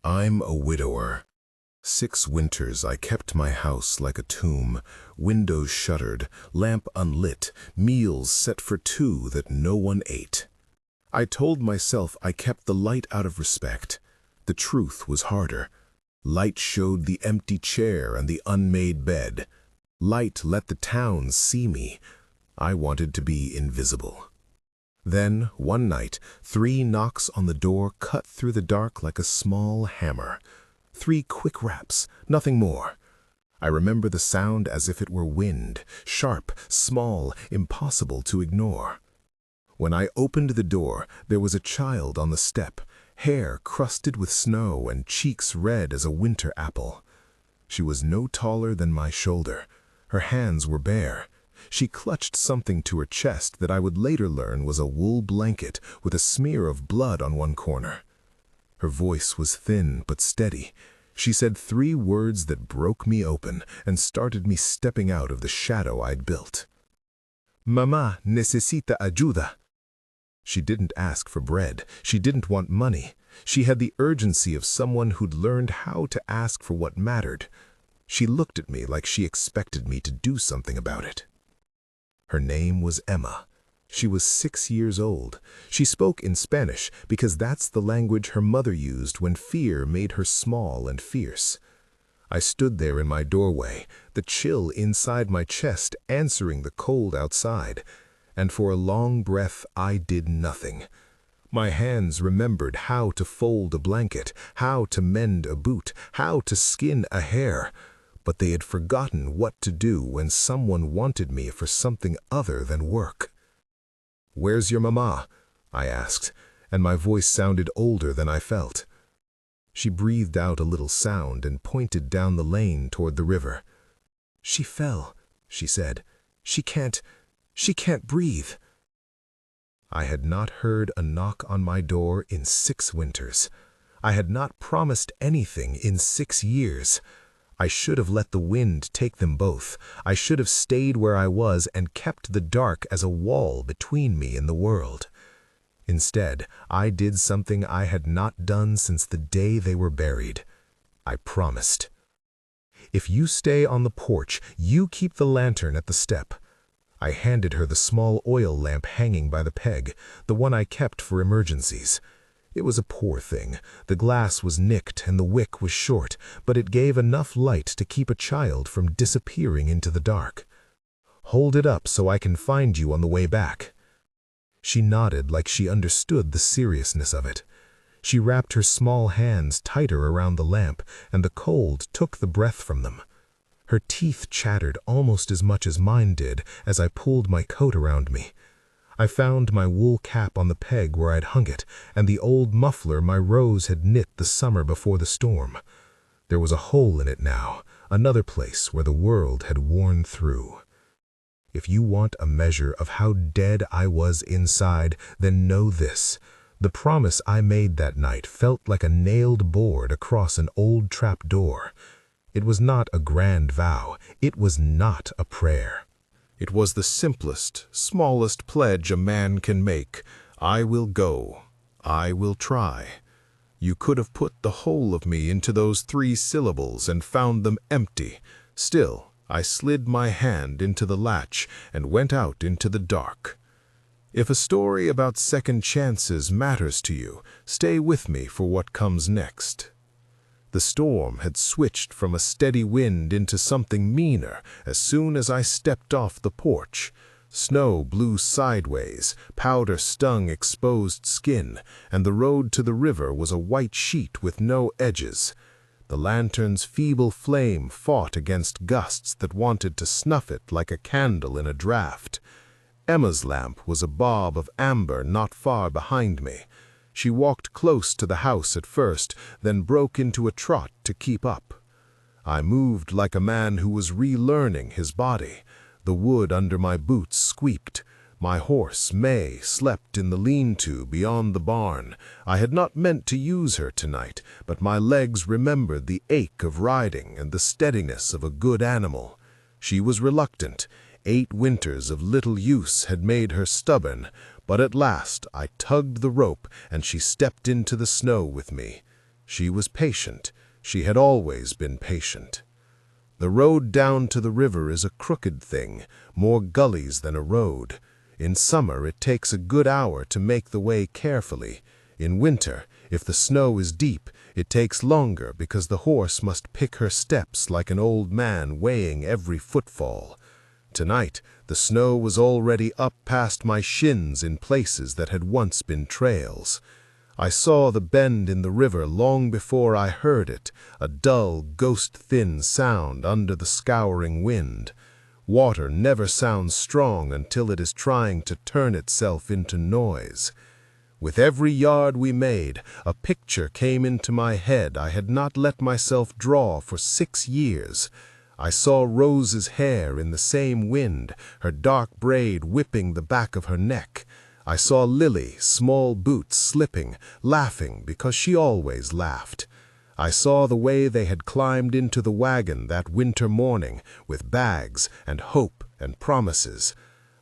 I'm a widower. 6 winters I kept my house like a tomb, windows shuttered, lamp unlit, meals set for 2 that no one ate. I told myself I kept the light out of respect. The truth was harder. Light showed the empty chair and the unmade bed. Light let the town see me. I wanted to be invisible. Then, one night, 3 knocks on the door cut through the dark like a small hammer. 3 quick raps, nothing more. I remember the sound as if it were wind, sharp, small, impossible to ignore. When I opened the door, there was a child on the step, hair crusted with snow and cheeks red as a winter apple. She was no taller than my shoulder. Her hands were bare. She clutched something to her chest that I would later learn was a wool blanket with a smear of blood on one corner. Her voice was thin but steady. She said 3 words that broke me open and started me stepping out of the shadow I'd built. Mamá, necesita ayuda. She didn't ask for bread. She didn't want money. She had the urgency of someone who'd learned how to ask for what mattered. She looked at me like she expected me to do something about it. Her name was Emma. She was 6 years old. She spoke in Spanish because that's the language her mother used when fear made her small and fierce. I stood there in my doorway, the chill inside my chest answering the cold outside, and for a long breath I did nothing. My hands remembered how to fold a blanket, how to mend a boot, how to skin a hair, but they had forgotten what to do when someone wanted me for something other than work. "Where's your mama?" I asked, and my voice sounded older than I felt. She breathed out a little sound and pointed down the lane toward the river. "She fell," she said. She can't breathe." I had not heard a knock on my door in 6 winters. I had not promised anything in 6 years. I should have let the wind take them both. I should have stayed where I was and kept the dark as a wall between me and the world. Instead, I did something I had not done since the day they were buried. I promised. "If you stay on the porch, you keep the lantern at the step." I handed her the small oil lamp hanging by the peg, the one I kept for emergencies. It was a poor thing. The glass was nicked and the wick was short, but it gave enough light to keep a child from disappearing into the dark. "Hold it up so I can find you on the way back." She nodded like she understood the seriousness of it. She wrapped her small hands tighter around the lamp, and the cold took the breath from them. Her teeth chattered almost as much as mine did as I pulled my coat around me. I found my wool cap on the peg where I'd hung it, and the old muffler my Rose had knit the summer before the storm. There was a hole in it now, another place where the world had worn through. If you want a measure of how dead I was inside, then know this. The promise I made that night felt like a nailed board across an old trap door. It was not a grand vow. It was not a prayer. It was the simplest, smallest pledge a man can make. I will go. I will try. You could have put the whole of me into those 3 syllables and found them empty. Still, I slid my hand into the latch and went out into the dark. If a story about second chances matters to you, stay with me for what comes next. The storm had switched from a steady wind into something meaner as soon as I stepped off the porch. Snow blew sideways, powder stung exposed skin, and the road to the river was a white sheet with no edges. The lantern's feeble flame fought against gusts that wanted to snuff it like a candle in a draught. Emma's lamp was a bob of amber not far behind me. She walked close to the house at first, then broke into a trot to keep up. I moved like a man who was relearning his body. The wood under my boots squeaked. My horse, May, slept in the lean-to beyond the barn. I had not meant to use her tonight, but my legs remembered the ache of riding and the steadiness of a good animal. She was reluctant. 8 winters of little use had made her stubborn, but at last I tugged the rope and she stepped into the snow with me. She was patient. She had always been patient. The road down to the river is a crooked thing, more gullies than a road. In summer it takes a good hour to make the way carefully. In winter, if the snow is deep, it takes longer because the horse must pick her steps like an old man weighing every footfall. Tonight, the snow was already up past my shins in places that had once been trails. I saw the bend in the river long before I heard it, a dull, ghost-thin sound under the scouring wind. Water never sounds strong until it is trying to turn itself into noise. With every yard we made, a picture came into my head I had not let myself draw for 6 years. I saw Rose's hair in the same wind, her dark braid whipping the back of her neck. I saw Lily, small boots slipping, laughing because she always laughed. I saw the way they had climbed into the wagon that winter morning with bags and hope and promises.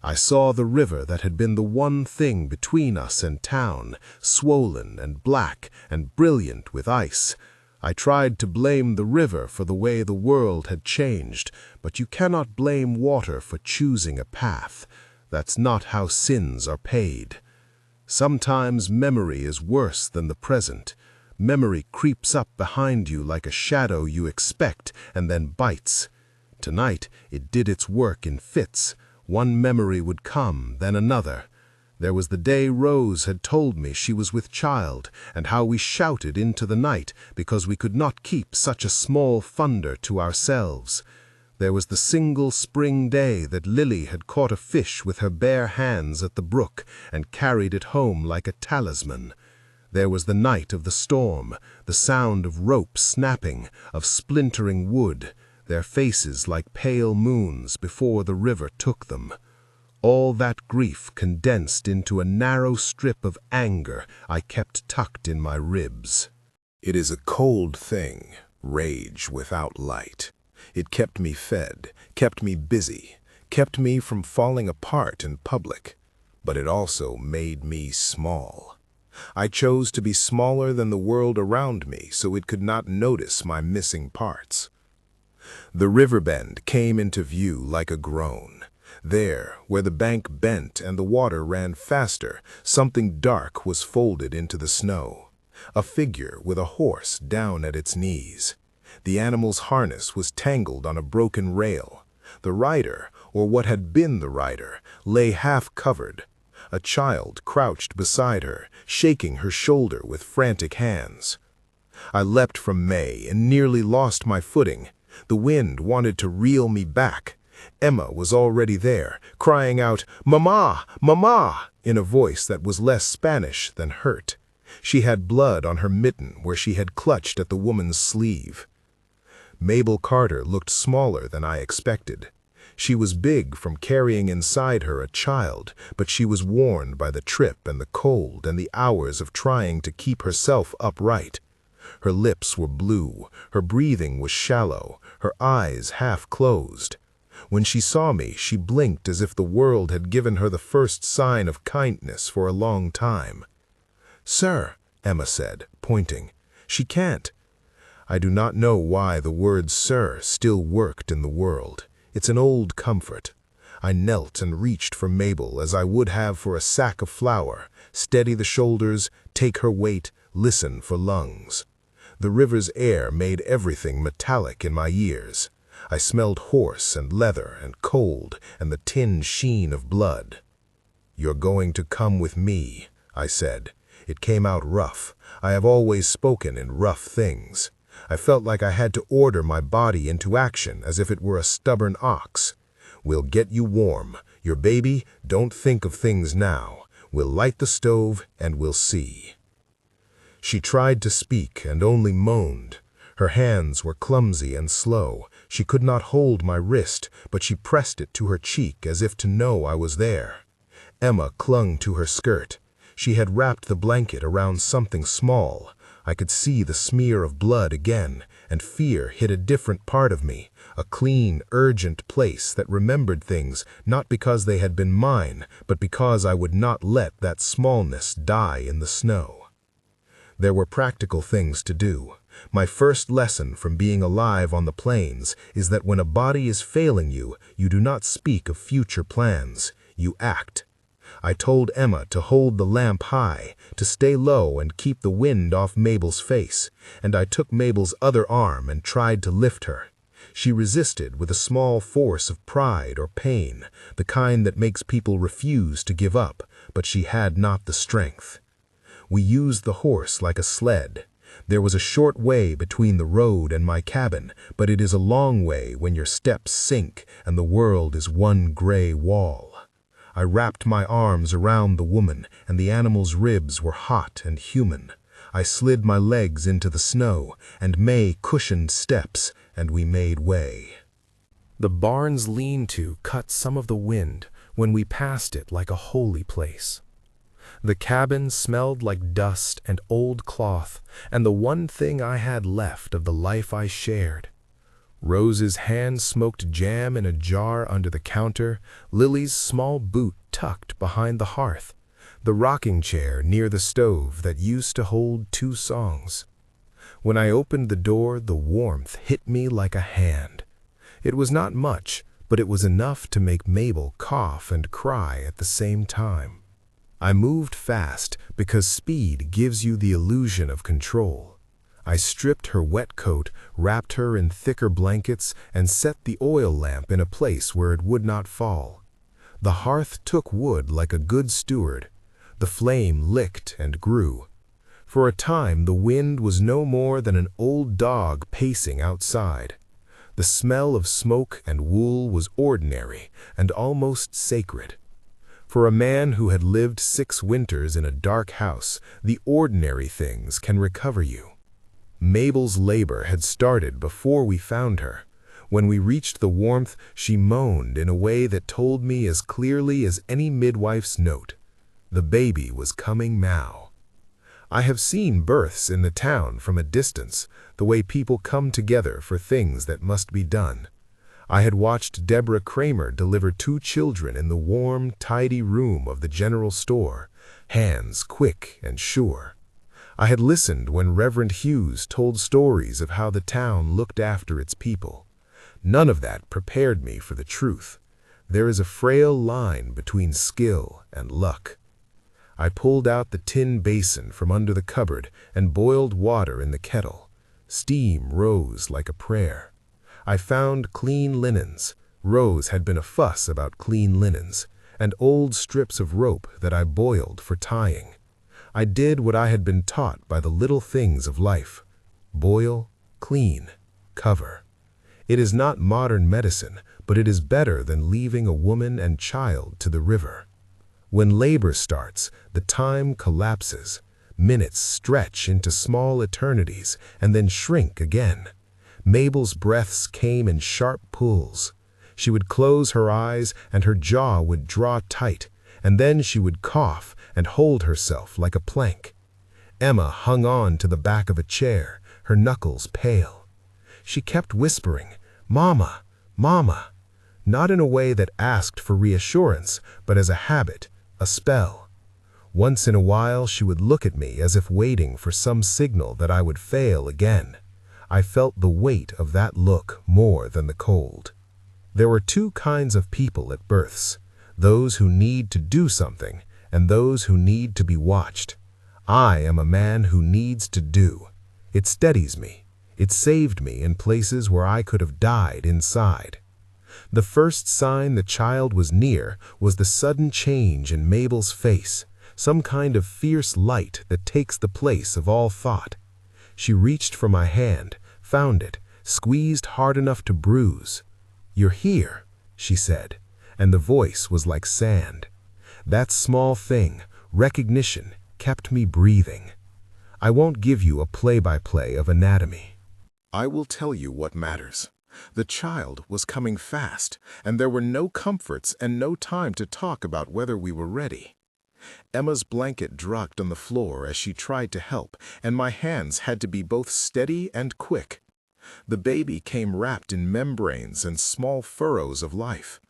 I saw the river that had been the one thing between us and town, swollen and black and brilliant with ice. I tried to blame the river for the way the world had changed, but you cannot blame water for choosing a path. That's not how sins are paid. Sometimes memory is worse than the present. Memory creeps up behind you like a shadow you expect and then bites. Tonight it did its work in fits. One memory would come, then another. There was the day Rose had told me she was with child, and how we shouted into the night because we could not keep such a small thunder to ourselves. There was the single spring day that Lily had caught a fish with her bare hands at the brook and carried it home like a talisman. There was the night of the storm, the sound of ropes snapping, of splintering wood, their faces like pale moons before the river took them. All that grief condensed into a narrow strip of anger I kept tucked in my ribs. It is a cold thing, rage without light. It kept me fed, kept me busy, kept me from falling apart in public. But it also made me small. I chose to be smaller than the world around me so it could not notice my missing parts. The river bend came into view like a groan. There, where the bank bent and the water ran faster, something dark was folded into the snow. A figure with a horse down at its knees. The animal's harness was tangled on a broken rail. The rider, or what had been the rider, lay half-covered. A child crouched beside her, shaking her shoulder with frantic hands. I leapt from May and nearly lost my footing. The wind wanted to reel me back. Emma was already there, crying out, "Mamá! Mamá!" in a voice that was less Spanish than hurt. She had blood on her mitten where she had clutched at the woman's sleeve. Mabel Carter looked smaller than I expected. She was big from carrying inside her a child, but she was worn by the trip and the cold and the hours of trying to keep herself upright. Her lips were blue, her breathing was shallow, her eyes half closed. When she saw me, she blinked as if the world had given her the first sign of kindness for a long time. "Sir," Emma said, pointing. "She can't." I do not know why the word "sir" still worked in the world. It's an old comfort. I knelt and reached for Mabel as I would have for a sack of flour, steady the shoulders, take her weight, listen for lungs. The river's air made everything metallic in my ears. I smelled horse and leather and cold and the tin sheen of blood. "You're going to come with me," I said. It came out rough. I have always spoken in rough things. I felt like I had to order my body into action as if it were a stubborn ox. "We'll get you warm. Your baby, don't think of things now. We'll light the stove and we'll see." She tried to speak and only moaned. Her hands were clumsy and slow. She could not hold my wrist, but she pressed it to her cheek as if to know I was there. Emma clung to her skirt. She had wrapped the blanket around something small. I could see the smear of blood again, and fear hit a different part of me, a clean, urgent place that remembered things not because they had been mine, but because I would not let that smallness die in the snow. There were practical things to do. My first lesson from being alive on the plains is that when a body is failing you, you do not speak of future plans. You act. I told Emma to hold the lamp high, to stay low and keep the wind off Mabel's face, and I took Mabel's other arm and tried to lift her. She resisted with a small force of pride or pain, the kind that makes people refuse to give up, but she had not the strength. We used the horse like a sled. There was a short way between the road and my cabin, but it is a long way when your steps sink and the world is one gray wall. I wrapped my arms around the woman, and the animal's ribs were hot and human. I slid my legs into the snow, and May cushioned steps, and we made way. The barn's lean-to cut some of the wind when we passed it like a holy place. The cabin smelled like dust and old cloth, and the one thing I had left of the life I shared. Rose's hand-smoked jam in a jar under the counter, Lily's small boot tucked behind the hearth, the rocking chair near the stove that used to hold 2 songs. When I opened the door, the warmth hit me like a hand. It was not much, but it was enough to make Mabel cough and cry at the same time. I moved fast because speed gives you the illusion of control. I stripped her wet coat, wrapped her in thicker blankets, and set the oil lamp in a place where it would not fall. The hearth took wood like a good steward. The flame licked and grew. For a time, the wind was no more than an old dog pacing outside. The smell of smoke and wool was ordinary and almost sacred. For a man who had lived 6 winters in a dark house, the ordinary things can recover you. Mabel's labor had started before we found her. When we reached the warmth, she moaned in a way that told me as clearly as any midwife's note. The baby was coming now. I have seen births in the town from a distance, the way people come together for things that must be done. I had watched Deborah Kramer deliver 2 children in the warm, tidy room of the general store, hands quick and sure. I had listened when Reverend Hughes told stories of how the town looked after its people. None of that prepared me for the truth. There is a frail line between skill and luck. I pulled out the tin basin from under the cupboard and boiled water in the kettle. Steam rose like a prayer. I found clean linens. Rose had been a fuss about clean linens, and old strips of rope that I boiled for tying. I did what I had been taught by the little things of life. Boil, clean, cover. It is not modern medicine, but it is better than leaving a woman and child to the river. When labor starts, the time collapses. Minutes stretch into small eternities and then shrink again. Mabel's breaths came in sharp pulls. She would close her eyes and her jaw would draw tight, and then she would cough and hold herself like a plank. Emma hung on to the back of a chair, her knuckles pale. She kept whispering, "Mama, Mama," not in a way that asked for reassurance, but as a habit, a spell. Once in a while she would look at me as if waiting for some signal that I would fail again. I felt the weight of that look more than the cold. There were 2 kinds of people at births, those who need to do something and those who need to be watched. I am a man who needs to do. It steadies me. It saved me in places where I could have died inside. The first sign the child was near was the sudden change in Mabel's face, some kind of fierce light that takes the place of all thought. She reached for my hand, found it, squeezed hard enough to bruise. "You're here," she said, and the voice was like sand. That small thing, recognition, kept me breathing. I won't give you a play-by-play of anatomy. I will tell you what matters. The child was coming fast, and there were no comforts and no time to talk about whether we were ready. Emma's blanket dropped on the floor as she tried to help, and my hands had to be both steady and quick. The baby came wrapped in membranes and small furrows of life.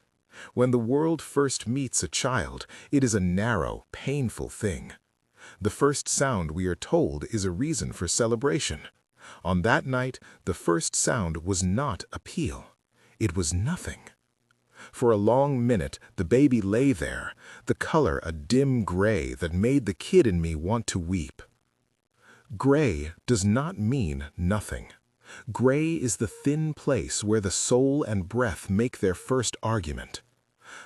When the world first meets a child, it is a narrow, painful thing. The first sound, we are told, is a reason for celebration. On that night, the first sound was not a peal. It was nothing. For a long minute, the baby lay there, the color a dim gray that made the kid in me want to weep. Gray does not mean nothing. Gray is the thin place where the soul and breath make their first argument.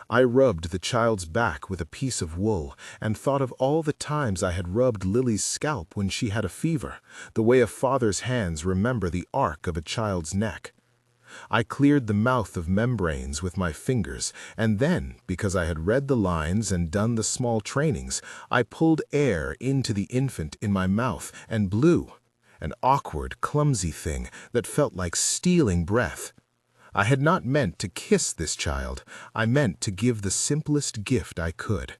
I rubbed the child's back with a piece of wool and thought of all the times I had rubbed Lily's scalp when she had a fever, the way a father's hands remember the arc of a child's neck. I cleared the mouth of membranes with my fingers, and then, because I had read the lines and done the small trainings, I pulled air into the infant in my mouth and blew, an awkward, clumsy thing that felt like stealing breath. I had not meant to kiss this child. I meant to give the simplest gift I could.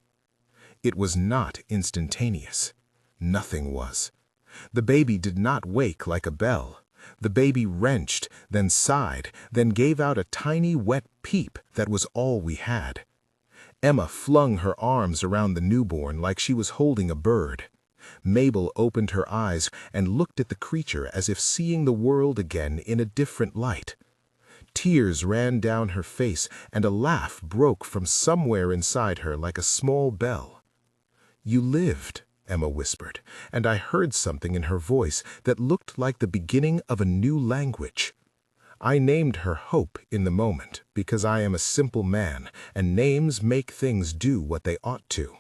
It was not instantaneous. Nothing was. The baby did not wake like a bell. The baby wrenched, then sighed, then gave out a tiny wet peep that was all we had. Emma flung her arms around the newborn like she was holding a bird. Mabel opened her eyes and looked at the creature as if seeing the world again in a different light. Tears ran down her face and a laugh broke from somewhere inside her like a small bell. "You lived," Emma whispered, and I heard something in her voice that looked like the beginning of a new language. I named her Hope in the moment because I am a simple man, and names make things do what they ought to.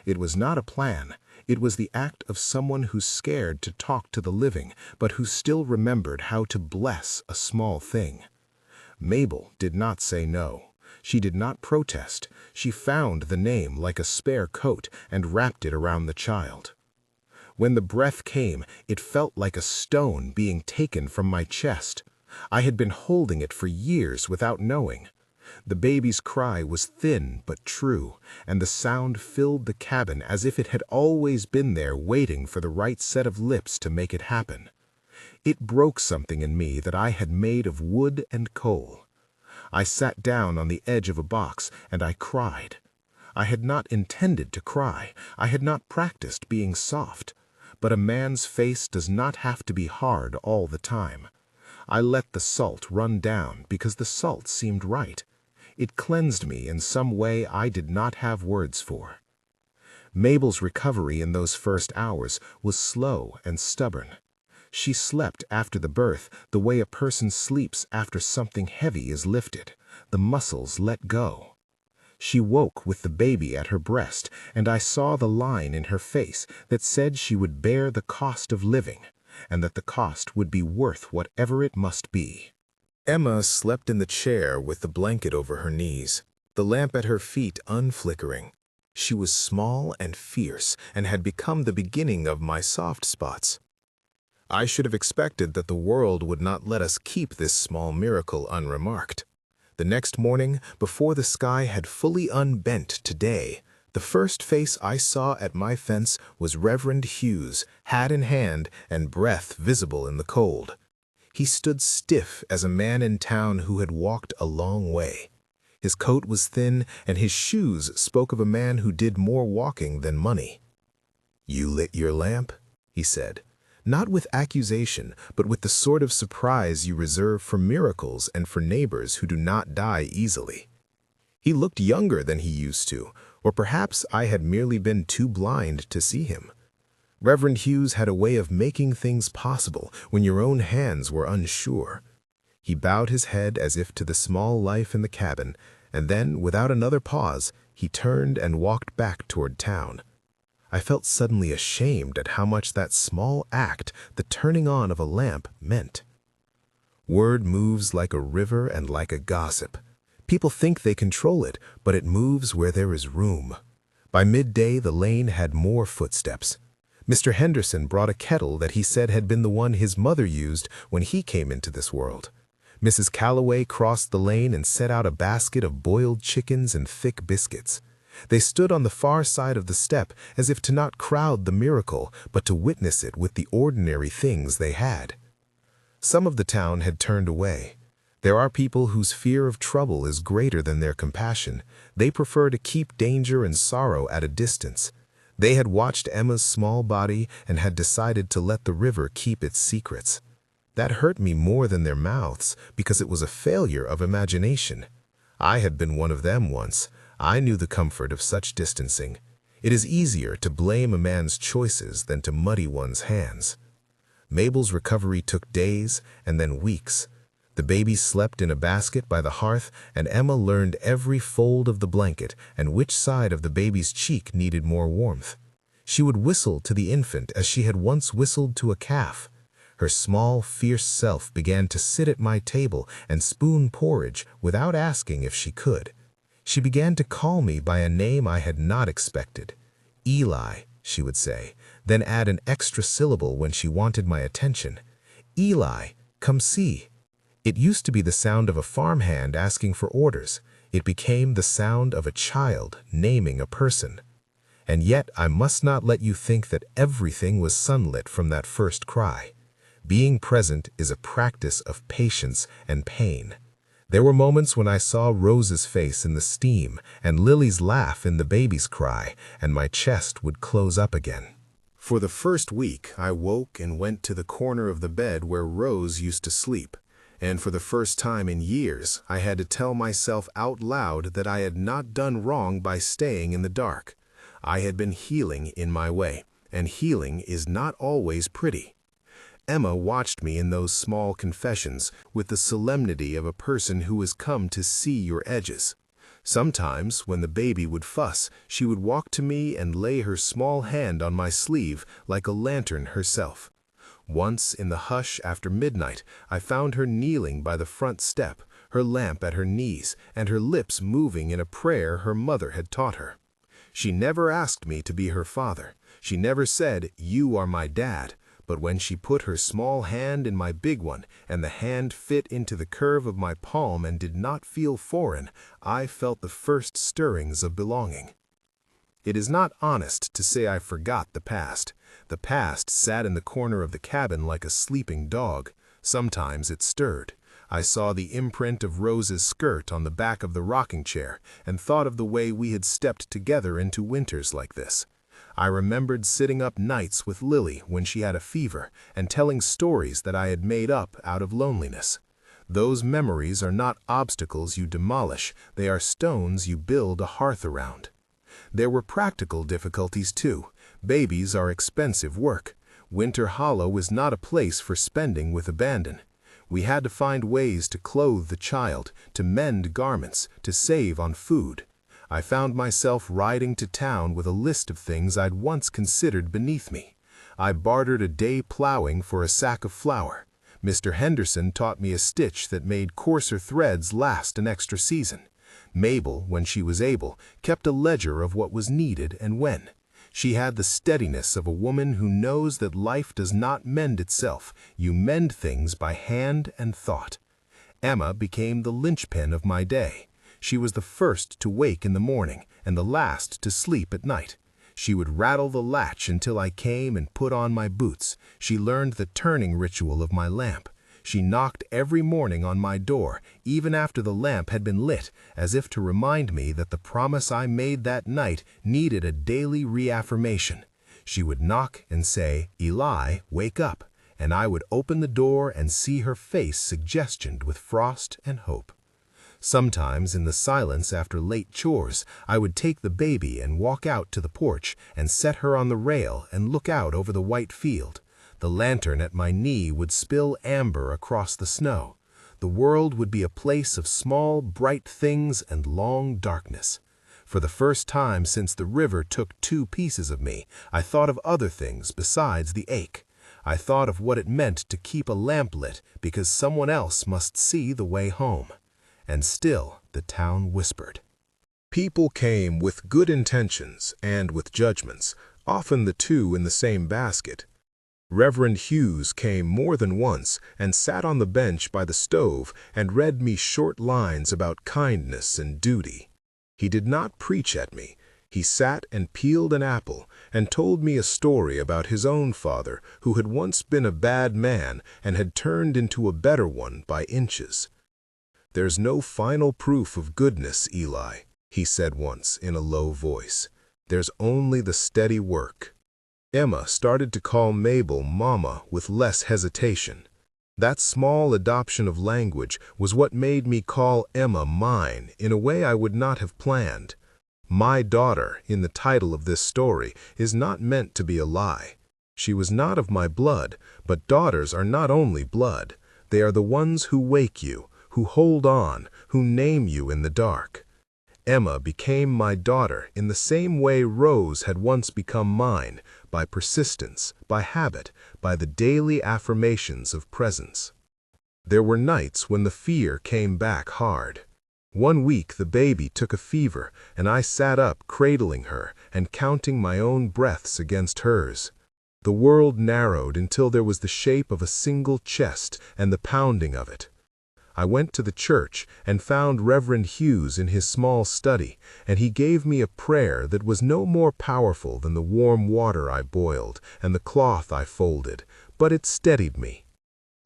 It was not a plan. It was the act of someone who's scared to talk to the living, but who still remembered how to bless a small thing. Mabel did not say no. She did not protest. She found the name like a spare coat and wrapped it around the child. When the breath came, it felt like a stone being taken from my chest. I had been holding it for years without knowing. The baby's cry was thin but true, and the sound filled the cabin as if it had always been there waiting for the right set of lips to make it happen. It broke something in me that I had made of wood and coal. I sat down on the edge of a box and I cried. I had not intended to cry. I had not practiced being soft. But a man's face does not have to be hard all the time. I let the salt run down because the salt seemed right. It cleansed me in some way I did not have words for. Mabel's recovery in those first hours was slow and stubborn. She slept after the birth the way a person sleeps after something heavy is lifted. The muscles let go. She woke with the baby at her breast, and I saw the line in her face that said she would bear the cost of living, and that the cost would be worth whatever it must be. Emma slept in the chair with the blanket over her knees, the lamp at her feet unflickering. She was small and fierce, and had become the beginning of my soft spots. I should have expected that the world would not let us keep this small miracle unremarked. The next morning, before the sky had fully unbent to day, the first face I saw at my fence was Reverend Hughes, hat in hand and breath visible in the cold. He stood stiff as a man in town who had walked a long way. His coat was thin, and his shoes spoke of a man who did more walking than money. "You lit your lamp?" he said. Not with accusation, but with the sort of surprise you reserve for miracles and for neighbors who do not die easily. He looked younger than he used to, or perhaps I had merely been too blind to see him. Reverend Hughes had a way of making things possible when your own hands were unsure. He bowed his head as if to the small life in the cabin, and then, without another pause, he turned and walked back toward town. I felt suddenly ashamed at how much that small act, the turning on of a lamp, meant. Word moves like a river and like a gossip. People think they control it, but it moves where there is room. By midday, the lane had more footsteps. Mr. Henderson brought a kettle that he said had been the one his mother used when he came into this world. Mrs. Calloway crossed the lane and set out a basket of boiled chickens and thick biscuits. They stood on the far side of the step as if to not crowd the miracle, but to witness it with the ordinary things they had. Some of the town had turned away. There are people whose fear of trouble is greater than their compassion. They prefer to keep danger and sorrow at a distance. They had watched Emma's small body and had decided to let the river keep its secrets. That hurt me more than their mouths because it was a failure of imagination. I had been one of them once. I knew the comfort of such distancing. It is easier to blame a man's choices than to muddy one's hands. Mabel's recovery took days and then weeks. The baby slept in a basket by the hearth, and Emma learned every fold of the blanket and which side of the baby's cheek needed more warmth. She would whistle to the infant as she had once whistled to a calf. Her small, fierce self began to sit at my table and spoon porridge without asking if she could. She began to call me by a name I had not expected. Eli, she would say, then add an extra syllable when she wanted my attention. Eli, come see. It used to be the sound of a farmhand asking for orders. It became the sound of a child naming a person. And yet I must not let you think that everything was sunlit from that first cry. Being present is a practice of patience and pain. There were moments when I saw Rose's face in the steam and Lily's laugh in the baby's cry, and my chest would close up again. For the first week, I woke and went to the corner of the bed where Rose used to sleep. And for the first time in years, I had to tell myself out loud that I had not done wrong by staying in the dark. I had been healing in my way, and healing is not always pretty. Emma watched me in those small confessions with the solemnity of a person who has come to see your edges. Sometimes, when the baby would fuss, she would walk to me and lay her small hand on my sleeve like a lantern herself. Once, in the hush after midnight, I found her kneeling by the front step, her lamp at her knees, and her lips moving in a prayer her mother had taught her. She never asked me to be her father. She never said, "You are my dad." But when she put her small hand in my big one, and the hand fit into the curve of my palm and did not feel foreign, I felt the first stirrings of belonging. It is not honest to say I forgot the past. The past sat in the corner of the cabin like a sleeping dog. Sometimes it stirred. I saw the imprint of Rose's skirt on the back of the rocking chair and thought of the way we had stepped together into winters like this. I remembered sitting up nights with Lily when she had a fever and telling stories that I had made up out of loneliness. Those memories are not obstacles you demolish, they are stones you build a hearth around. There were practical difficulties too. Babies are expensive work. Winter Hollow is not a place for spending with abandon. We had to find ways to clothe the child, to mend garments, to save on food. I found myself riding to town with a list of things I'd once considered beneath me. I bartered a day plowing for a sack of flour. Mr. Henderson taught me a stitch that made coarser threads last an extra season. Mabel, when she was able, kept a ledger of what was needed and when. She had the steadiness of a woman who knows that life does not mend itself. You mend things by hand and thought. Emma became the linchpin of my day. She was the first to wake in the morning and the last to sleep at night. She would rattle the latch until I came and put on my boots. She learned the turning ritual of my lamp. She knocked every morning on my door, even after the lamp had been lit, as if to remind me that the promise I made that night needed a daily reaffirmation. She would knock and say, "Eli, wake up," and I would open the door and see her face suggestioned with frost and hope. Sometimes, in the silence after late chores, I would take the baby and walk out to the porch and set her on the rail and look out over the white field. The lantern at my knee would spill amber across the snow. The world would be a place of small, bright things and long darkness. For the first time since the river took 2 pieces of me, I thought of other things besides the ache. I thought of what it meant to keep a lamp lit because someone else must see the way home. And still the town whispered. People came with good intentions and with judgments, often the two in the same basket. Reverend Hughes came more than once and sat on the bench by the stove and read me short lines about kindness and duty. He did not preach at me. He sat and peeled an apple and told me a story about his own father who had once been a bad man and had turned into a better one by inches. "There's no final proof of goodness, Eli," he said once in a low voice. There's only the steady work. Emma started to call Mabel Mama with less hesitation. That small adoption of language was what made me call Emma mine in a way I would not have planned. My daughter, in the title of this story, is not meant to be a lie. She was not of my blood, but daughters are not only blood. They are the ones who wake you, who hold on, who name you in the dark. Emma became my daughter in the same way Rose had once become mine, by persistence, by habit, by the daily affirmations of presence. There were nights when the fear came back hard. One week the baby took a fever, and I sat up cradling her and counting my own breaths against hers. The world narrowed until there was the shape of a single chest and the pounding of it. I went to the church and found Reverend Hughes in his small study, and he gave me a prayer that was no more powerful than the warm water I boiled and the cloth I folded, but it steadied me.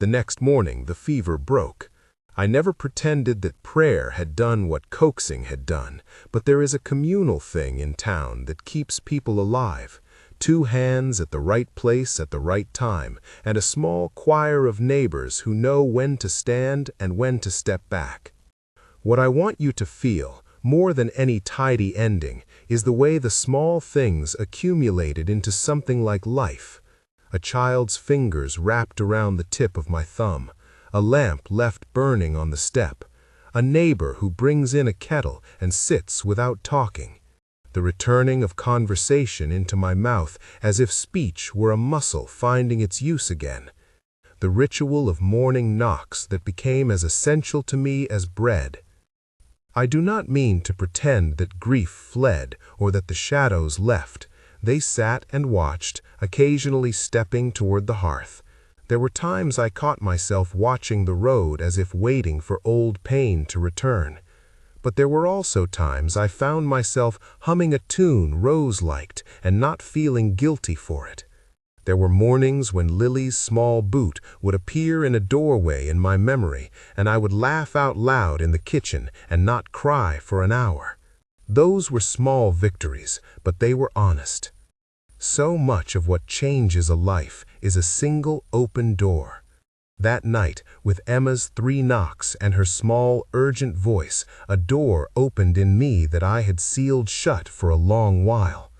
The next morning the fever broke. I never pretended that prayer had done what coaxing had done, but there is a communal thing in town that keeps people alive. 2 hands at the right place at the right time, and a small choir of neighbors who know when to stand and when to step back. What I want you to feel, more than any tidy ending, is the way the small things accumulated into something like life. A child's fingers wrapped around the tip of my thumb, a lamp left burning on the step, a neighbor who brings in a kettle and sits without talking, the returning of conversation into my mouth as if speech were a muscle finding its use again, the ritual of morning knocks that became as essential to me as bread. I do not mean to pretend that grief fled or that the shadows left. They sat and watched, occasionally stepping toward the hearth. There were times I caught myself watching the road as if waiting for old pain to return. But there were also times I found myself humming a tune Rose liked and not feeling guilty for it. There were mornings when Lily's small boot would appear in a doorway in my memory, and I would laugh out loud in the kitchen and not cry for an hour. Those were small victories, but they were honest. So much of what changes a life is a single open door. That night, with Emma's 3 knocks and her small, urgent voice, a door opened in me that I had sealed shut for a long while.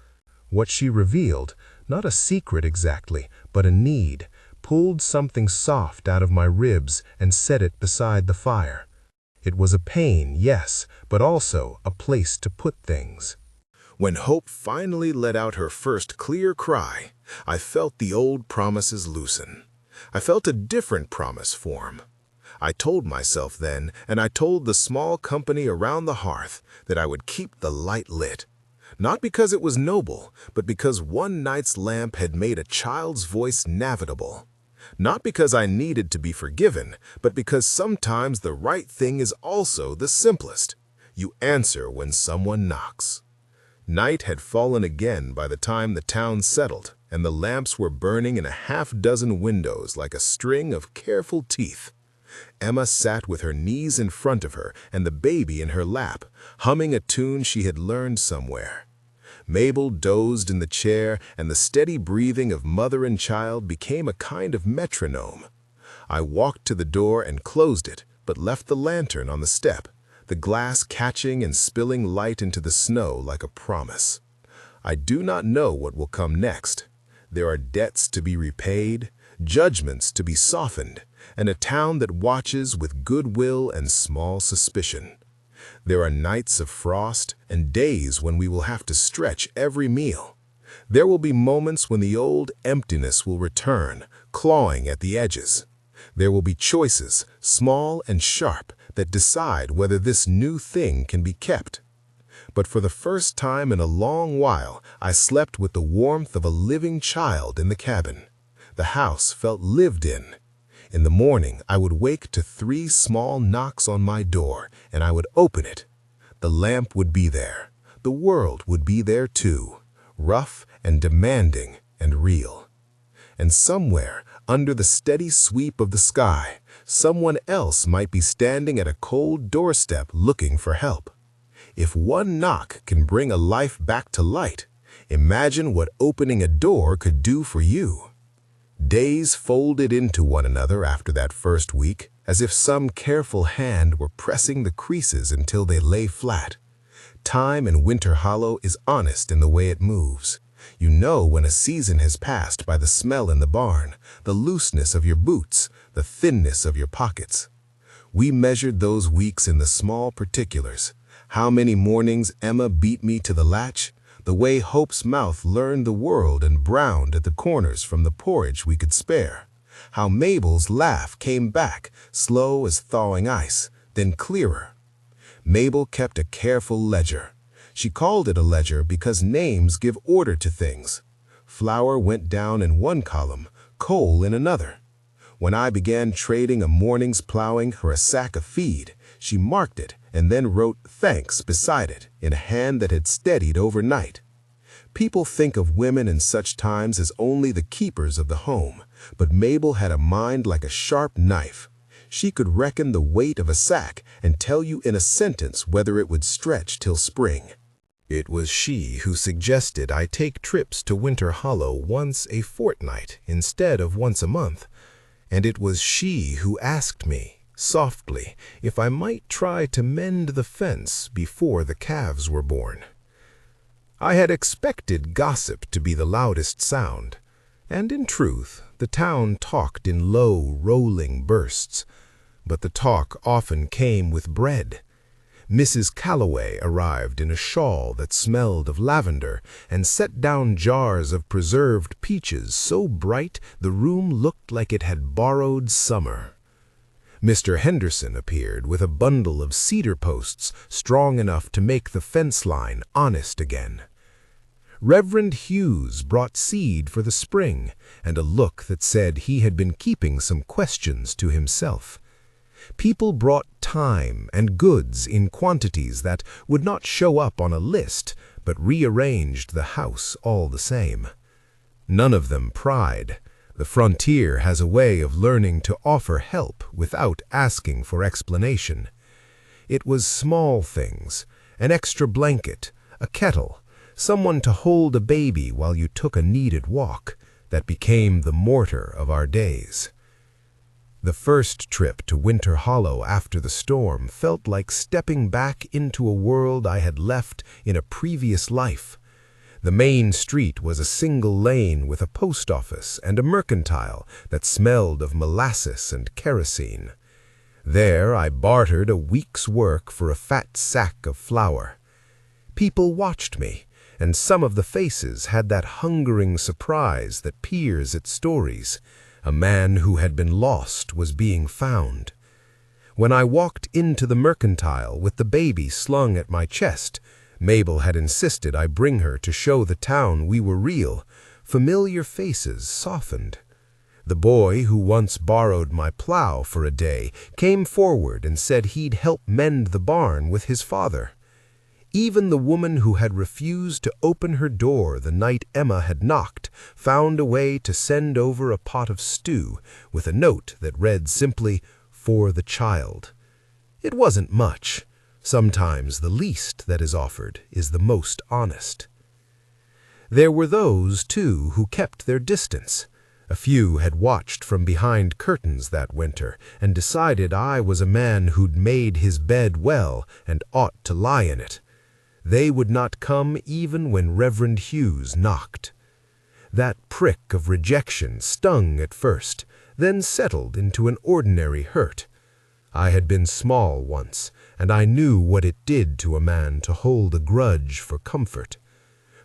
What she revealed, not a secret exactly, but a need, pulled something soft out of my ribs and set it beside the fire. It was a pain, yes, but also a place to put things. When Hope finally let out her first clear cry, I felt the old promises loosen. I felt a different promise form. I told myself then, and I told the small company around the hearth, that I would keep the light lit. Not because it was noble, but because one night's lamp had made a child's voice navigable. Not because I needed to be forgiven, but because sometimes the right thing is also the simplest. You answer when someone knocks. Night had fallen again by the time the town settled, and the lamps were burning in a half-dozen windows like a string of careful teeth. Emma sat with her knees in front of her and the baby in her lap, humming a tune she had learned somewhere. Mabel dozed in the chair, and the steady breathing of mother and child became a kind of metronome. I walked to the door and closed it, but left the lantern on the step, the glass catching and spilling light into the snow like a promise. I do not know what will come next. There are debts to be repaid, judgments to be softened, and a town that watches with goodwill and small suspicion. There are nights of frost and days when we will have to stretch every meal. There will be moments when the old emptiness will return, clawing at the edges. There will be choices, small and sharp, that decide whether this new thing can be kept. But for the first time in a long while, I slept with the warmth of a living child in the cabin. The house felt lived in. In the morning, I would wake to 3 small knocks on my door, and I would open it. The lamp would be there. The world would be there too, rough and demanding and real. And somewhere, under the steady sweep of the sky, someone else might be standing at a cold doorstep looking for help. If one knock can bring a life back to light, Imagine what opening a door could do for you. Days folded into one another after that first week, as if some careful hand were pressing the creases until they lay flat. Time in Winter Hollow is honest in the way it moves. You know when a season has passed by the smell in the barn, the looseness of your boots, the thinness of your pockets. We measured those weeks in the small particulars. How many mornings Emma beat me to the latch, the way Hope's mouth learned the world and browned at the corners from the porridge we could spare. How Mabel's laugh came back, slow as thawing ice, then clearer. Mabel kept a careful ledger. She called it a ledger because names give order to things. Flour went down in one column, coal in another. When I began trading a morning's plowing for a sack of feed, she marked it and then wrote thanks beside it in a hand that had steadied overnight. People think of women in such times as only the keepers of the home, but Mabel had a mind like a sharp knife. She could reckon the weight of a sack and tell you in a sentence whether it would stretch till spring. It was she who suggested I take trips to Winter Hollow once a fortnight instead of once a month, and it was she who asked me, softly, if I might try to mend the fence before the calves were born. I had expected gossip to be the loudest sound, and in truth, the town talked in low, rolling bursts, but the talk often came with bread. Mrs. Calloway arrived in a shawl that smelled of lavender and set down jars of preserved peaches so bright the room looked like it had borrowed summer. Mr. Henderson appeared with a bundle of cedar posts strong enough to make the fence line honest again. Reverend Hughes brought seed for the spring and a look that said he had been keeping some questions to himself. People brought time and goods in quantities that would not show up on a list, but rearranged the house all the same. None of them pried. The frontier has a way of learning to offer help without asking for explanation. It was small things, an extra blanket, a kettle, someone to hold a baby while you took a needed walk, that became the mortar of our days. The first trip to Winter Hollow after the storm felt like stepping back into a world I had left in a previous life. The main street was a single lane with a post office and a mercantile that smelled of molasses and kerosene. There I bartered a week's work for a fat sack of flour. People watched me, and some of the faces had that hungering surprise that peers at stories. A man who had been lost was being found. When I walked into the mercantile with the baby slung at my chest, Mabel had insisted I bring her to show the town we were real. Familiar faces softened. The boy who once borrowed my plow for a day came forward and said he'd help mend the barn with his father. Even the woman who had refused to open her door the night Emma had knocked found a way to send over a pot of stew with a note that read simply, "For the child." It wasn't much. Sometimes the least that is offered is the most honest. There were those, too, who kept their distance. A few had watched from behind curtains that winter and decided I was a man who'd made his bed well and ought to lie in it. They would not come even when Reverend Hughes knocked. That prick of rejection stung at first, then settled into an ordinary hurt. I had been small once, and I knew what it did to a man to hold a grudge for comfort.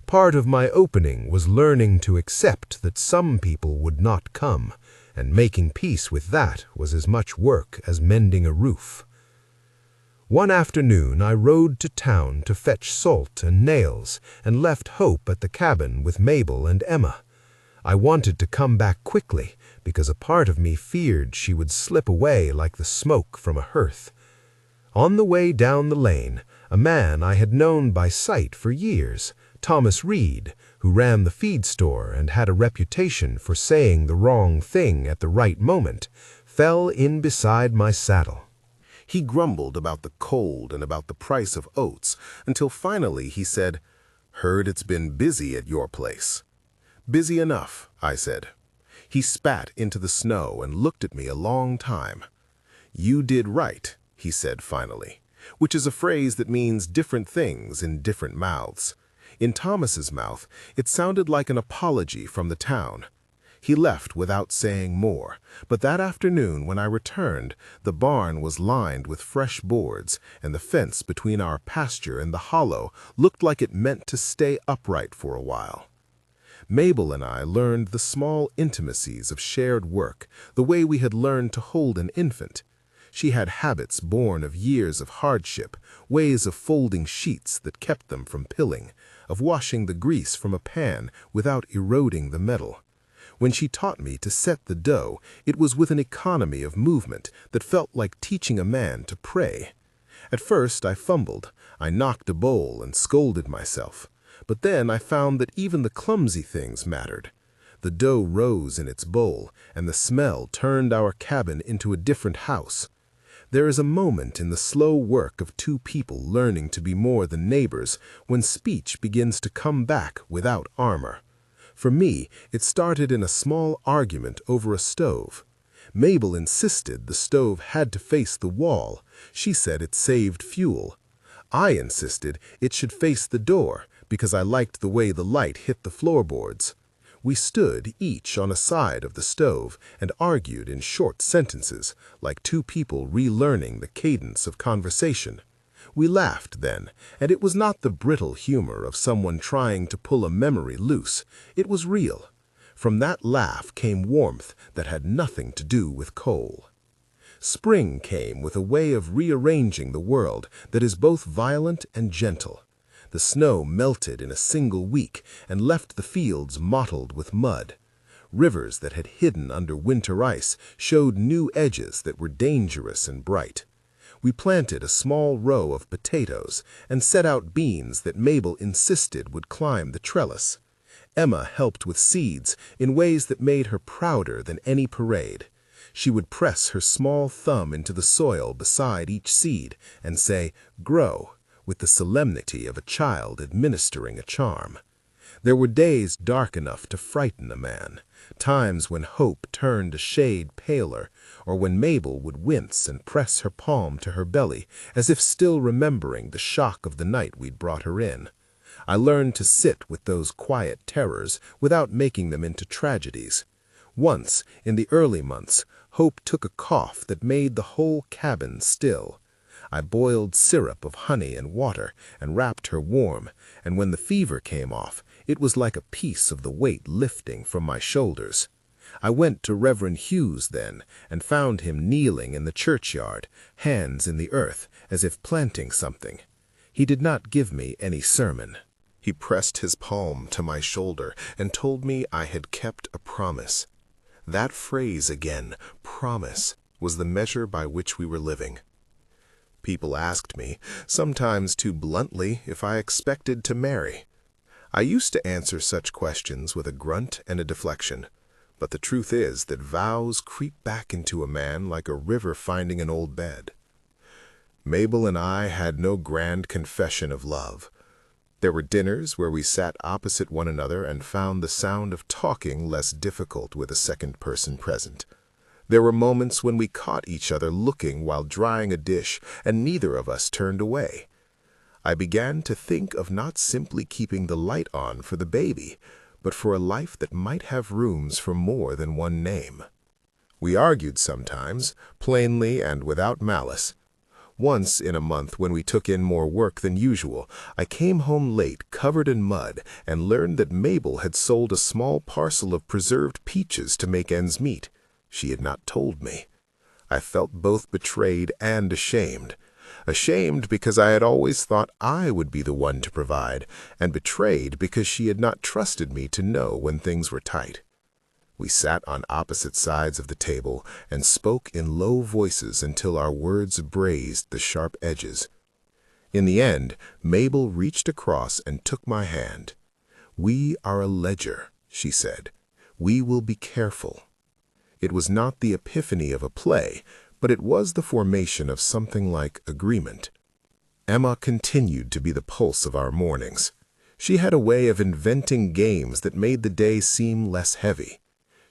Part of my opening was learning to accept that some people would not come, and making peace with that was as much work as mending a roof. One afternoon I rode to town to fetch salt and nails and left Hope at the cabin with Mabel and Emma. I wanted to come back quickly because a part of me feared she would slip away like the smoke from a hearth. On the way down the lane, a man I had known by sight for years, Thomas Reed, who ran the feed store and had a reputation for saying the wrong thing at the right moment, fell in beside my saddle. He grumbled about the cold and about the price of oats, until finally he said, Heard it's been busy at your place. Busy enough, I said. He spat into the snow and looked at me a long time. You did right, he said finally, which is a phrase that means different things in different mouths. In Thomas's mouth, it sounded like an apology from the town. He left without saying more, but that afternoon when I returned, the barn was lined with fresh boards, and the fence between our pasture and the hollow looked like it meant to stay upright for a while. Mabel and I learned the small intimacies of shared work, the way we had learned to hold an infant. She had habits born of years of hardship, ways of folding sheets that kept them from pilling, of washing the grease from a pan without eroding the metal. When she taught me to set the dough, it was with an economy of movement that felt like teaching a man to pray. At first I fumbled, I knocked a bowl and scolded myself. But then I found that even the clumsy things mattered. The dough rose in its bowl, and the smell turned our cabin into a different house. There is a moment in the slow work of two people learning to be more than neighbors when speech begins to come back without armor. For me, it started in a small argument over a stove. Mabel insisted the stove had to face the wall. She said it saved fuel. I insisted it should face the door because I liked the way the light hit the floorboards. We stood each on a side of the stove and argued in short sentences, like two people relearning the cadence of conversation. We laughed then, and it was not the brittle humor of someone trying to pull a memory loose. It was real. From that laugh came warmth that had nothing to do with coal. Spring came with a way of rearranging the world that is both violent and gentle. The snow melted in a single week and left the fields mottled with mud. Rivers that had hidden under winter ice showed new edges that were dangerous and bright. We planted a small row of potatoes and set out beans that Mabel insisted would climb the trellis. Emma helped with seeds in ways that made her prouder than any parade. She would press her small thumb into the soil beside each seed and say, "Grow," with the solemnity of a child administering a charm. There were days dark enough to frighten a man, times when hope turned a shade paler, or when Mabel would wince and press her palm to her belly, as if still remembering the shock of the night we'd brought her in. I learned to sit with those quiet terrors without making them into tragedies. Once, in the early months, Hope took a cough that made the whole cabin still. I boiled syrup of honey and water and wrapped her warm, and when the fever came off, it was like a piece of the weight lifting from my shoulders. I went to Reverend Hughes then and found him kneeling in the churchyard, hands in the earth as if planting something. He did not give me any sermon. He pressed his palm to my shoulder and told me I had kept a promise. That phrase again, promise, was the measure by which we were living. People asked me, sometimes too bluntly, if I expected to marry. I used to answer such questions with a grunt and a deflection, but the truth is that vows creep back into a man like a river finding an old bed. Mabel and I had no grand confession of love. There were dinners where we sat opposite one another and found the sound of talking less difficult with a second person present. There were moments when we caught each other looking while drying a dish, and neither of us turned away. I began to think of not simply keeping the light on for the baby, but for a life that might have rooms for more than one name. We argued sometimes, plainly and without malice. Once in a month, when we took in more work than usual, I came home late, covered in mud, and learned that Mabel had sold a small parcel of preserved peaches to make ends meet. She had not told me. I felt both betrayed and ashamed. Ashamed because I had always thought I would be the one to provide, and betrayed because she had not trusted me to know when things were tight. We sat on opposite sides of the table and spoke in low voices until our words brazed the sharp edges. In the end, Mabel reached across and took my hand. "We are a ledger," she said. "We will be careful." It was not the epiphany of a play, but it was the formation of something like agreement. Emma continued to be the pulse of our mornings. She had a way of inventing games that made the day seem less heavy.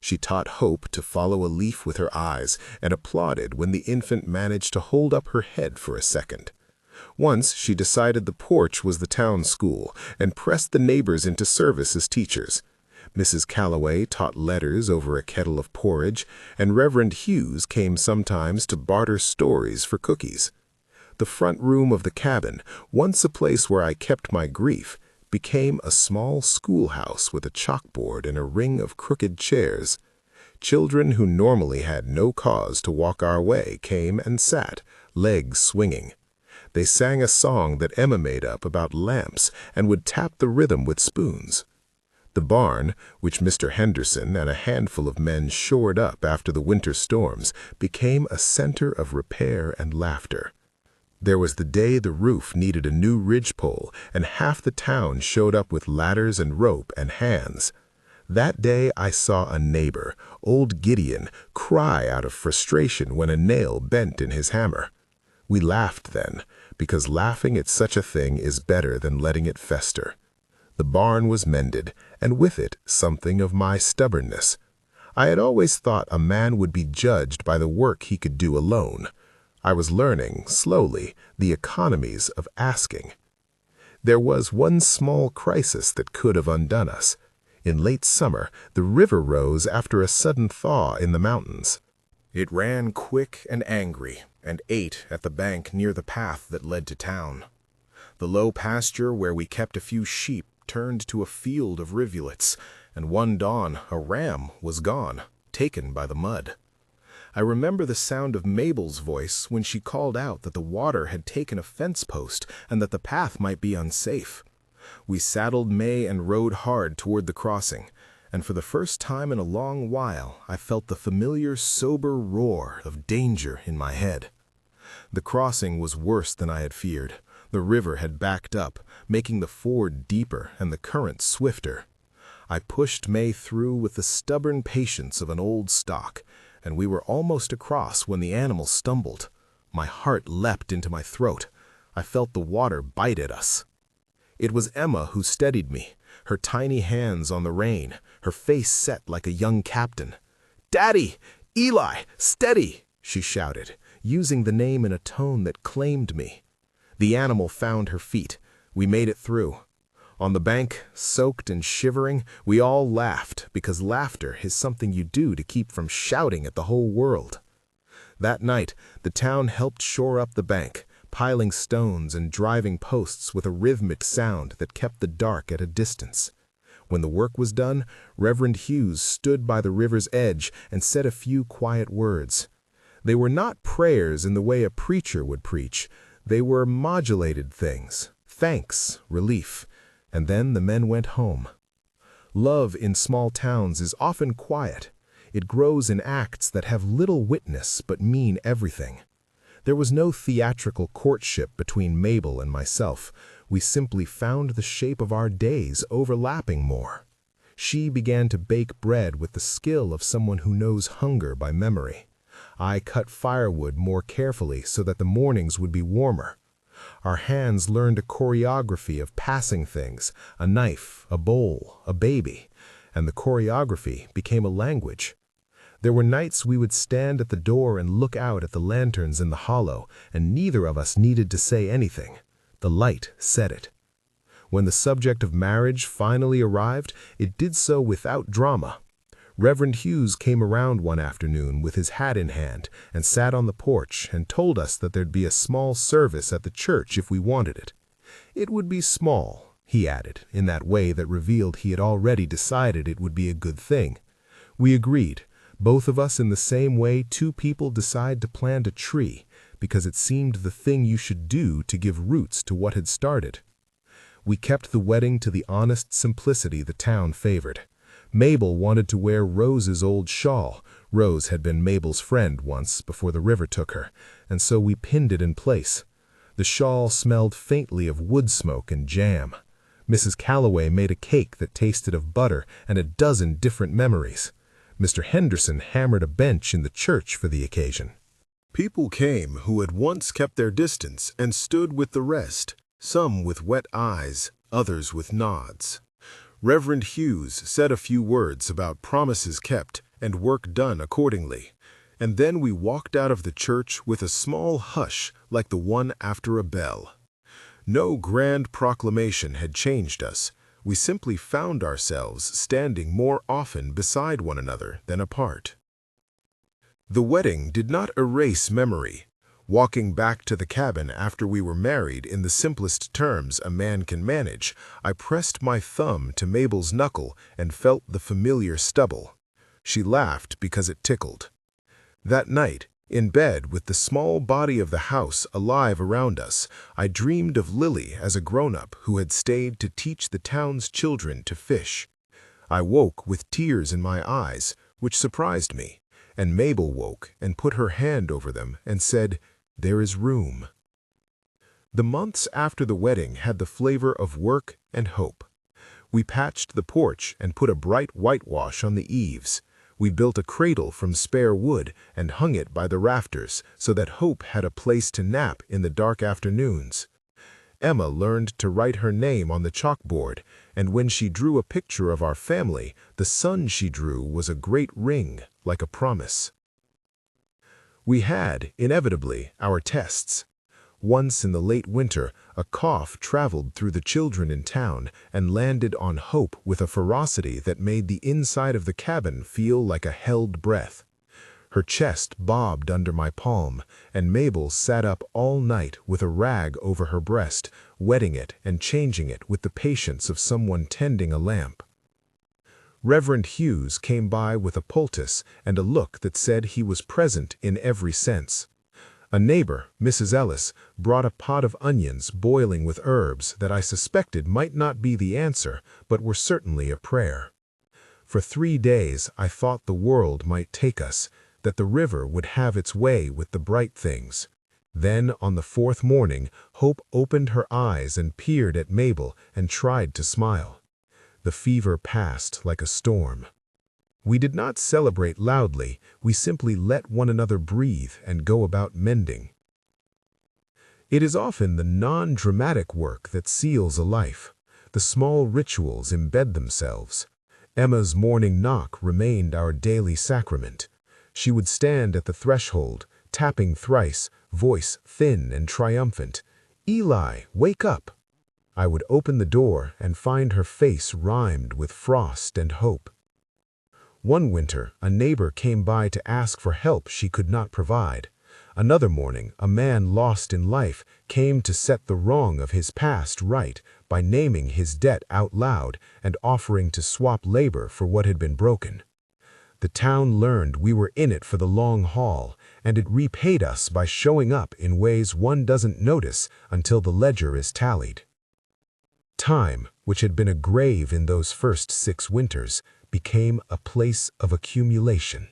She taught Hope to follow a leaf with her eyes and applauded when the infant managed to hold up her head for a second. Once she decided the porch was the town school and pressed the neighbors into service as teachers. Mrs. Calloway taught letters over a kettle of porridge, and Reverend Hughes came sometimes to barter stories for cookies. The front room of the cabin, once a place where I kept my grief, became a small schoolhouse with a chalkboard and a ring of crooked chairs. Children who normally had no cause to walk our way came and sat, legs swinging. They sang a song that Emma made up about lamps and would tap the rhythm with spoons. The barn, which Mr. Henderson and a handful of men shored up after the winter storms, became a center of repair and laughter. There was the day the roof needed a new ridgepole, and half the town showed up with ladders and rope and hands. That day I saw a neighbor, old Gideon, cry out of frustration when a nail bent in his hammer. We laughed then, because laughing at such a thing is better than letting it fester. The barn was mended, and with it something of my stubbornness. I had always thought a man would be judged by the work he could do alone. I was learning, slowly, the economies of asking. There was one small crisis that could have undone us. In late summer, the river rose after a sudden thaw in the mountains. It ran quick and angry, and ate at the bank near the path that led to town. The low pasture where we kept a few sheep turned to a field of rivulets, and one dawn a ram was gone, taken by the mud. I remember the sound of Mabel's voice when she called out that the water had taken a fence post and that the path might be unsafe. We saddled May and rode hard toward the crossing, and for the first time in a long while I felt the familiar sober roar of danger in my head. The crossing was worse than I had feared. The river had backed up, making the ford deeper and the current swifter. I pushed May through with the stubborn patience of an old stock, and we were almost across when the animal stumbled. My heart leapt into my throat. I felt the water bite at us. It was Emma who steadied me, her tiny hands on the rein, her face set like a young captain. "Daddy! Eli! Steady!" she shouted, using the name in a tone that claimed me. The animal found her feet. We made it through. On the bank, soaked and shivering, we all laughed, because laughter is something you do to keep from shouting at the whole world. That night, the town helped shore up the bank, piling stones and driving posts with a rhythmic sound that kept the dark at a distance. When the work was done, Reverend Hughes stood by the river's edge and said a few quiet words. They were not prayers in the way a preacher would preach. They were modulated things, thanks, relief, and then the men went home. Love in small towns is often quiet. It grows in acts that have little witness but mean everything. There was no theatrical courtship between Mabel and myself. We simply found the shape of our days overlapping more. She began to bake bread with the skill of someone who knows hunger by memory. I cut firewood more carefully so that the mornings would be warmer. Our hands learned a choreography of passing things, a knife, a bowl, a baby, and the choreography became a language. There were nights we would stand at the door and look out at the lanterns in the hollow, and neither of us needed to say anything. The light said it. When the subject of marriage finally arrived, it did so without drama. Reverend Hughes came around one afternoon with his hat in hand and sat on the porch and told us that there'd be a small service at the church if we wanted it. It would be small, he added, in that way that revealed he had already decided it would be a good thing. We agreed, both of us in the same way two people decide to plant a tree, because it seemed the thing you should do to give roots to what had started. We kept the wedding to the honest simplicity the town favored. Mabel wanted to wear Rose's old shawl. Rose had been Mabel's friend once before the river took her, and so we pinned it in place. The shawl smelled faintly of wood smoke and jam. Mrs. Calloway made a cake that tasted of butter and a dozen different memories. Mr. Henderson hammered a bench in the church for the occasion. People came who had once kept their distance and stood with the rest, some with wet eyes, others with nods. Reverend Hughes said a few words about promises kept and work done accordingly, and then we walked out of the church with a small hush like the one after a bell. No grand proclamation had changed us. We simply found ourselves standing more often beside one another than apart. The wedding did not erase memory. Walking back to the cabin after we were married in the simplest terms a man can manage, I pressed my thumb to Mabel's knuckle and felt the familiar stubble. She laughed because it tickled. That night, in bed with the small body of the house alive around us, I dreamed of Lily as a grown-up who had stayed to teach the town's children to fish. I woke with tears in my eyes, which surprised me, and Mabel woke and put her hand over them and said, "There is room." The months after the wedding had the flavor of work and hope. We patched the porch and put a bright whitewash on the eaves. We built a cradle from spare wood and hung it by the rafters so that Hope had a place to nap in the dark afternoons. Emma learned to write her name on the chalkboard, and when she drew a picture of our family, the sun she drew was a great ring, like a promise. We had, inevitably, our tests. Once in the late winter, a cough traveled through the children in town and landed on Hope with a ferocity that made the inside of the cabin feel like a held breath. Her chest bobbed under my palm, and Mabel sat up all night with a rag over her breast, wetting it and changing it with the patience of someone tending a lamp. Reverend Hughes came by with a poultice and a look that said he was present in every sense. A neighbor, Mrs. Ellis, brought a pot of onions boiling with herbs that I suspected might not be the answer, but were certainly a prayer. For 3 days I thought the world might take us, that the river would have its way with the bright things. Then, on the 4th morning, Hope opened her eyes and peered at Mabel and tried to smile. The fever passed like a storm. We did not celebrate loudly, we simply let one another breathe and go about mending. It is often the non-dramatic work that seals a life. The small rituals embed themselves. Emma's morning knock remained our daily sacrament. She would stand at the threshold, tapping thrice, voice thin and triumphant. "Eli, wake up!" I would open the door and find her face rhymed with frost and hope. One winter, a neighbor came by to ask for help she could not provide. Another morning, a man lost in life came to set the wrong of his past right by naming his debt out loud and offering to swap labor for what had been broken. The town learned we were in it for the long haul, and it repaid us by showing up in ways one doesn't notice until the ledger is tallied. Time, which had been a grave in those first 6 winters, became a place of accumulation.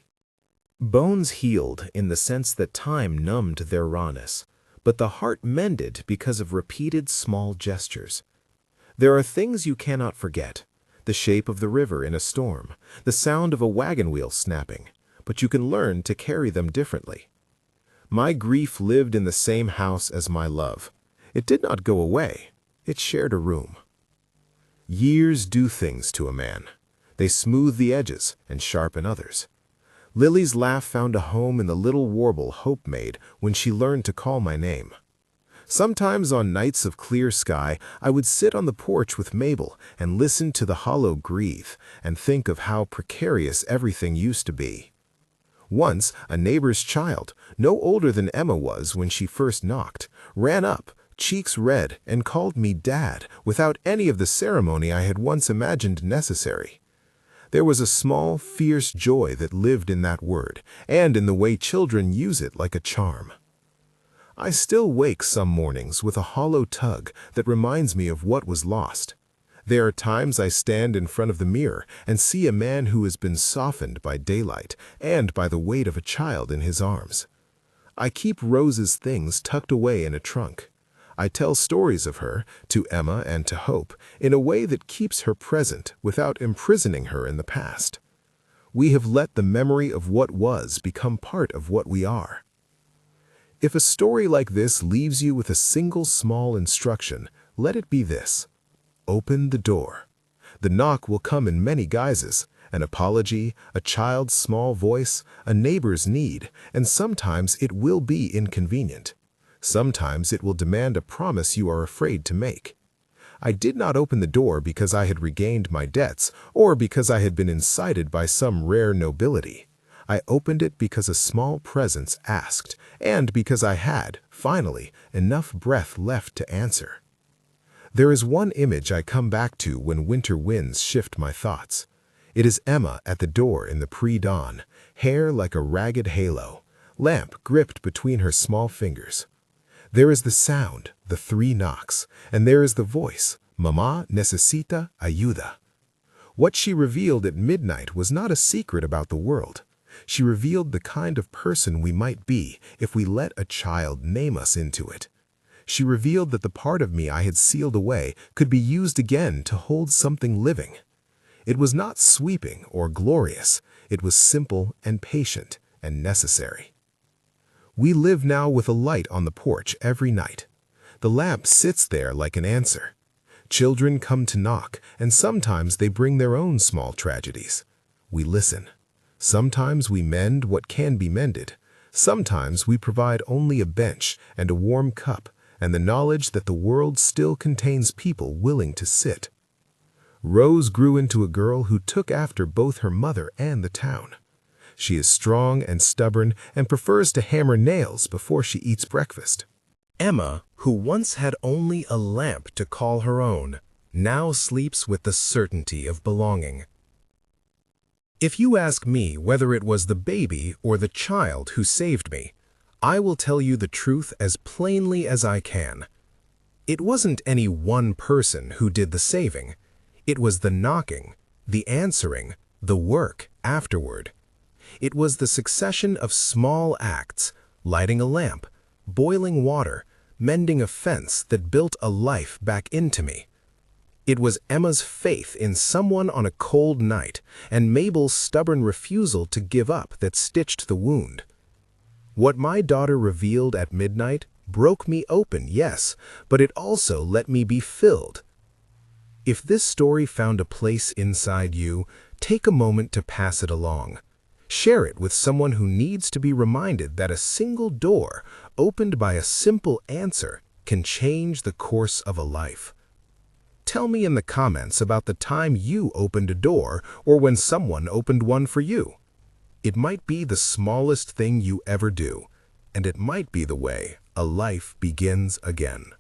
Bones healed in the sense that time numbed their rawness, but the heart mended because of repeated small gestures. There are things you cannot forget: the shape of the river in a storm, the sound of a wagon wheel snapping, but you can learn to carry them differently. My grief lived in the same house as my love. It did not go away. It shared a room. Years do things to a man. They smooth the edges and sharpen others. Lily's laugh found a home in the little warble Hope made when she learned to call my name. Sometimes on nights of clear sky, I would sit on the porch with Mabel and listen to the hollow breathe and think of how precarious everything used to be. Once, a neighbor's child, no older than Emma was when she first knocked, ran up, cheeks red, and called me Dad without any of the ceremony I had once imagined necessary. There was a small, fierce joy that lived in that word, and in the way children use it like a charm. I still wake some mornings with a hollow tug that reminds me of what was lost. There are times I stand in front of the mirror and see a man who has been softened by daylight and by the weight of a child in his arms. I keep Rose's things tucked away in a trunk. I tell stories of her, to Emma and to Hope, in a way that keeps her present without imprisoning her in the past. We have let the memory of what was become part of what we are. If a story like this leaves you with a single small instruction, let it be this: Open the door. The knock will come in many guises: an apology, a child's small voice, a neighbor's need, and sometimes it will be inconvenient. Sometimes it will demand a promise you are afraid to make. I did not open the door because I had regained my debts or because I had been incited by some rare nobility. I opened it because a small presence asked, and because I had, finally, enough breath left to answer. There is one image I come back to when winter winds shift my thoughts. It is Emma at the door in the pre-dawn, hair like a ragged halo, lamp gripped between her small fingers. There is the sound, the 3 knocks, and there is the voice, Mamá, necesita, ayuda. What she revealed at midnight was not a secret about the world. She revealed the kind of person we might be if we let a child name us into it. She revealed that the part of me I had sealed away could be used again to hold something living. It was not sweeping or glorious. It was simple and patient and necessary. We live now with a light on the porch every night. The lamp sits there like an answer. Children come to knock, and sometimes they bring their own small tragedies. We listen. Sometimes we mend what can be mended. Sometimes we provide only a bench and a warm cup and the knowledge that the world still contains people willing to sit. Rose grew into a girl who took after both her mother and the town. She is strong and stubborn and prefers to hammer nails before she eats breakfast. Emma, who once had only a lamp to call her own, now sleeps with the certainty of belonging. If you ask me whether it was the baby or the child who saved me, I will tell you the truth as plainly as I can. It wasn't any one person who did the saving. It was the knocking, the answering, the work afterward. It was the succession of small acts, lighting a lamp, boiling water, mending a fence that built a life back into me. It was Emma's faith in someone on a cold night and Mabel's stubborn refusal to give up that stitched the wound. What my daughter revealed at midnight broke me open, yes, but it also let me be filled. If this story found a place inside you, take a moment to pass it along. Share it with someone who needs to be reminded that a single door, opened by a simple answer, can change the course of a life. Tell me in the comments about the time you opened a door or when someone opened one for you. It might be the smallest thing you ever do, and it might be the way a life begins again.